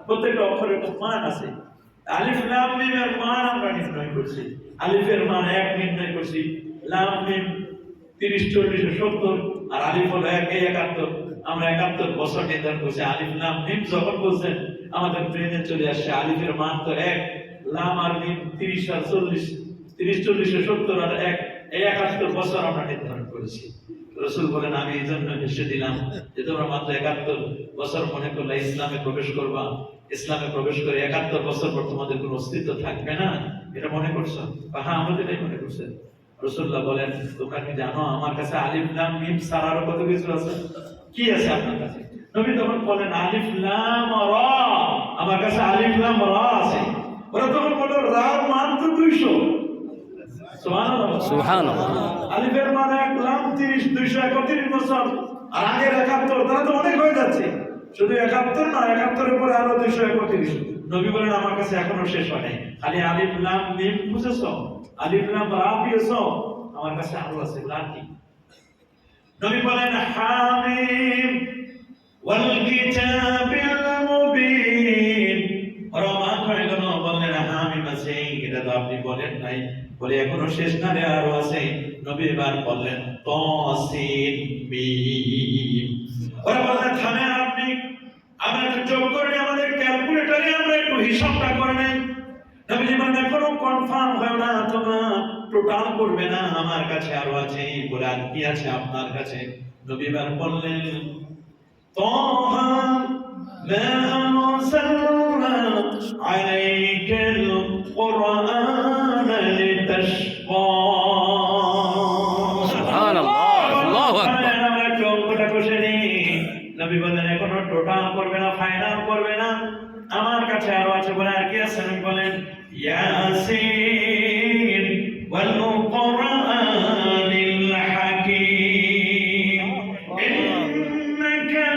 প্রত্যেকটা অক্ষরের মান আছে। আলিফ লাম মিমের মান আমরা নির্ণয় করছি। আলিফের মান 1 নির্ণয় করছি, লাম মিম 30 40 70 আর আলিফ হলো 1 71। আমরা 71 বছর নির্ধারণ করছি। আলিফ লাম মিম যখন বলছেন আমাদের ব্রেনে চলে আসছে আলিফের মান তো 1, লাম আর মিম 30 আর 40, 30 40 70 আর 1 এই 71 বছর আমরা নির্ধারণ করেছি। রাসূল বলেন আমি এই জন্য হেসে দিলাম যে তোমরা মাত্র 71 বছর মনে করলে ইসলামে প্রবেশ করবা, ইসলামে প্রবেশ করে 71 বছর পর তোমাদের কোনো অস্তিত্ব থাকবে না, এটা মনে করছো? হ্যাঁ, আমাদের এটাই মনে করছে। রাসূলুল্লাহ বলেন তোমরা কি জানো আমার কাছে আলিফ লাম মিম ছাড়ারও কত কিছু আছে? কি আছে আপনার কাছে? নবী তখন বলেন আলিফ লাম রা, আমার কাছে আলিফ লাম রা আছে। ওরা তখন বলল রা মান তো 200। সুবহানাল্লাহ। আলিফের মান 1, লাম 30, 231 বছর আর আগের 71, তাহলে তো অনেক হয়ে যাচ্ছে। শুধু 71 না, 71 এর পরে আরো 231। নবী বলেন আমার কাছে এখনো শেষ হয় নাই, খালি আলিফ লাম মিম বুঝেছো, আলিফ লাম রা পেয়েছো, আমার কাছে আরো আছে। লাকি নবী বলেন হামিম ওয়াল কিতাবিল মুবিন। রহমান হয়ে গেল, বললেন হামিম আছে, এটা তো আপনি বলেন নাই। বলে এখনো শেষ না রে, আরো আছে। নবী এবার বললেন তাসিন মিম। ওরা বললেন থামেন আপনি, আমরা একটু যোগ করে নিই, আমাদের ক্যালকুলেটরে আমরা একটু হিসাবটা করে নেই। নবী বলেন এখনো কনফার্ম হয় না, তোমরা টোটাল করবে না, আমার কাছে আরো আছে। বলে আর কি আছে আপনার কাছে? নবী এবার বললেন তাহা মা আরসালনা আলাইকাল কুরআন লিতাশকা। সুবহানাল্লাহ, আল্লাহু আকবার। আমরা চোখটা বসে নেই। নবী বলেন এখনো টোটাল করবে না, ফাইনাল করবে না, আমার কাছে আরো আছে। বলে আর কি আছে? নবী বলেন ইয়াসিন ওয়াল কুরআনিল হাকীম ইন্নাকা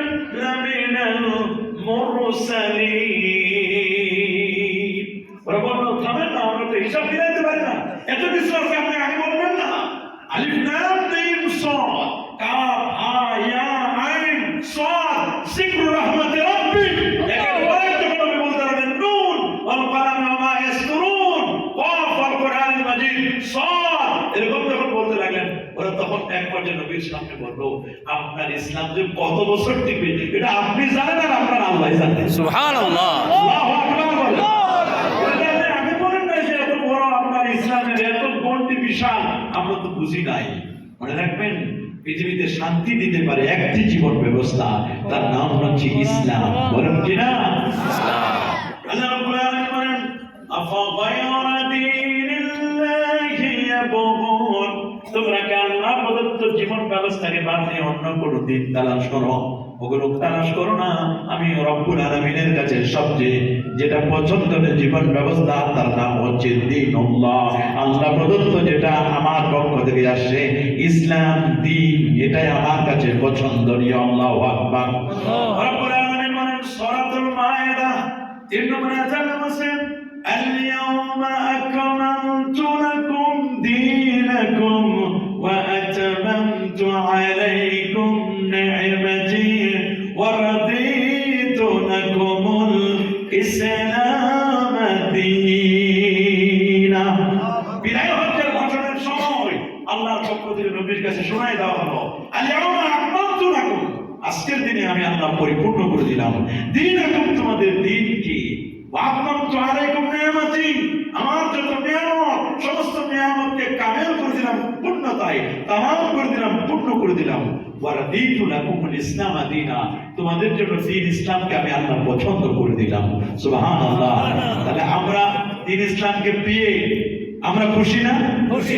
লামিনাল মুরসালিন। ওরা বলল থামেন না, আমরা তো হিসাব মিলাইতে পারি না, এত কিছু আছে, আপনি আগে বলবেন না। আলিফ লাম মিম সাদ কাফ হা ইয়া আইন সাদ যিকরু রাহমাতি রাব্বিক। একের পর এক যখন আমি বলতে লাগলেন নুন ওয়াল কালামি ওয়া মা ইয়াসতুরুন কাফ ওয়াল কুরআনিল মাজিদ সাদ, এরকম যখন বলতে লাগলেন, ওরা তখন এক পর্যায়ে নবীর সামনে বলল আপনার ইসলাম যে কত বছর টিকবে এটা আপনি জানেন আর আপনার আল্লাহ জানেন। সুবহানাল্লাহ, আল্লাহু আকবার। বলেন আমি বলেন না যে এত বড় আপনার ইসলামের এত গণ্ডি বিশাল, আমরা তো বুঝি নাই। মনে রাখবেন পৃথিবীতে শান্তি দিতে পারে একটি জীবন ব্যবস্থা, তার নাম হচ্ছে ইসলাম। বলেন কিনা? ইসলাম। আল্লাহ রাব্বুল আলামিন বলেন আফা গায়রা দীনিল্লাহি ইয়াবগুন। তোমরা কি আল্লাহ প্রদত্ত জীবন ব্যবস্থাকে বাদ দিয়ে অন্য কোনো দিন তালাশ করো? ওগুলো তালাশ করো না। আমি রব্বুল আলামিনের কাছে সবচেয়ে যেটা পছন্দের জীবন ব্যবস্থা তার নাম হচ্ছে দ্বীনুল্লাহ। আল্লাহ প্রদত্ত যেটা আমার পক্ষ থেকে আসছে ইসলাম দ্বীন, এটাই আমার কাছে পছন্দনীয়। আল্লাহু আকবার। রব্বুল আলামিন বলেন সূরাতুল মায়েদা 3 নম্বর আয়াতে বলেন আল-ইয়াওমা আকমালতু লাকুম দীনাকুম ওয়া আতামামতু আলাইকুম নি'মাতি ওয়া রাদিতু লাকুমুল ইসলাম দীনা। বিদায় হজ্জের ভাষণের সময় আল্লাহর পক্ষ থেকে নবীর কাছে শোনায় দেওয়া হলো আল-ইয়াওমা আকমালতু লাকুম, আজকের দিনে আমি আল্লাহ পরিপূর্ণ করে দিলাম দীনাকুম, তোমাদের দ্বীন কি, ওয়া আতমামতু আলাইকুম নি'মাতি, আমার যত নিয়ামত সমস্ত নিয়ামতকে কামেল করে দিলাম, পূর্ণতায় তামাম করে দিলাম, পূর্ণ করে দিলাম। ওয়া রাদিতু লাকুমুল ইসলাম দীনা, তোমাদের জন্য দ্বীন ইসলামকে আমি আল্লাহ পছন্দ করে দিলাম। সুবহানাল্লাহ। তাহলে আমরা দ্বীন ইসলামকে পেয়ে আমরা খুশি না? খুশি।